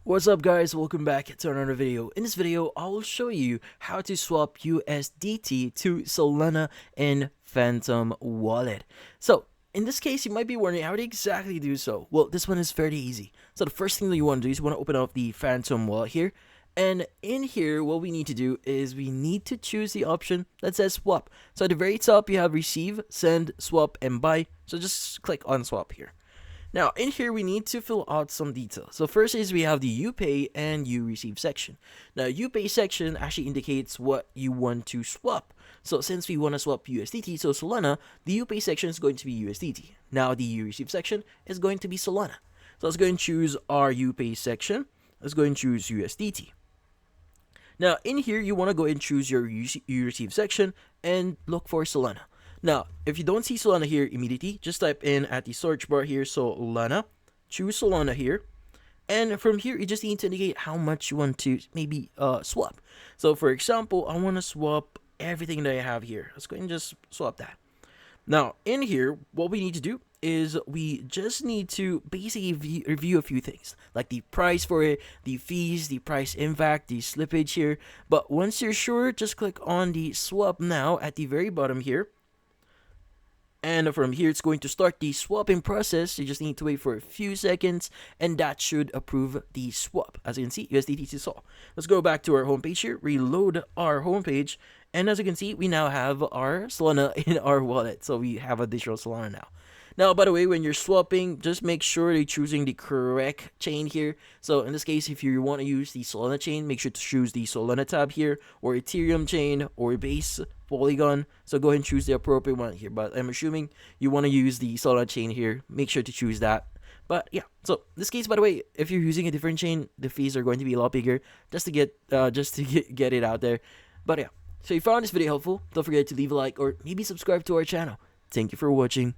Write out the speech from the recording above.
What's up guys, welcome back to another video. In this video, I will show you how to swap USDT to Solana in Phantom Wallet. So, in this case, you might be wondering how to exactly do so. Well, this one is very easy. So the first thing that you want to do is you want to open up the Phantom Wallet here. And in here, what we need to do is we need to choose the option that says swap. So at the very top, you have receive, send, swap, and buy. So just click on swap here. Now, in here, we need to fill out some details. So first is we have the you pay and you receive section. Now, you pay section actually indicates what you want to swap. So since we want to swap USDT to Solana, the you pay section is going to be USDT. Now, the you receive section is going to be Solana. So let's go and choose our you pay section. Let's go and choose USDT. Now, in here, you want to go and choose your you receive section and look for Solana. Now, if you don't see Solana here immediately, just type in at the search bar here, Solana, choose Solana here, and from here, you just need to indicate how much you want to maybe swap. So, for example, I want to swap everything that I have here. Let's go and just swap that. Now, in here, what we need to do is we just need to basically review a few things, like the price for it, the fees, the price impact, the slippage here. But once you're sure, just click on the swap now at the very bottom here. And from here, it's going to start the swapping process. You just need to wait for a few seconds, and that should approve the swap. As you can see, USDT To SOL. Let's go back to our homepage here, reload our homepage, and as you can see, we now have our Solana in our wallet. So we have additional Solana now. Now, by the way, when you're swapping, just make sure you're choosing the correct chain here. So in this case, if you want to use the Solana chain, make sure to choose the Solana tab here, or Ethereum chain, or Base, Polygon. So go ahead and choose the appropriate one here. But I'm assuming you want to use the Solana chain here. Make sure to choose that. But yeah, so this case, by the way, if you're using a different chain, the fees are going to be a lot bigger. Just to get it out there. But yeah, so if you found this video helpful, don't forget to leave a like or maybe subscribe to our channel. Thank you for watching.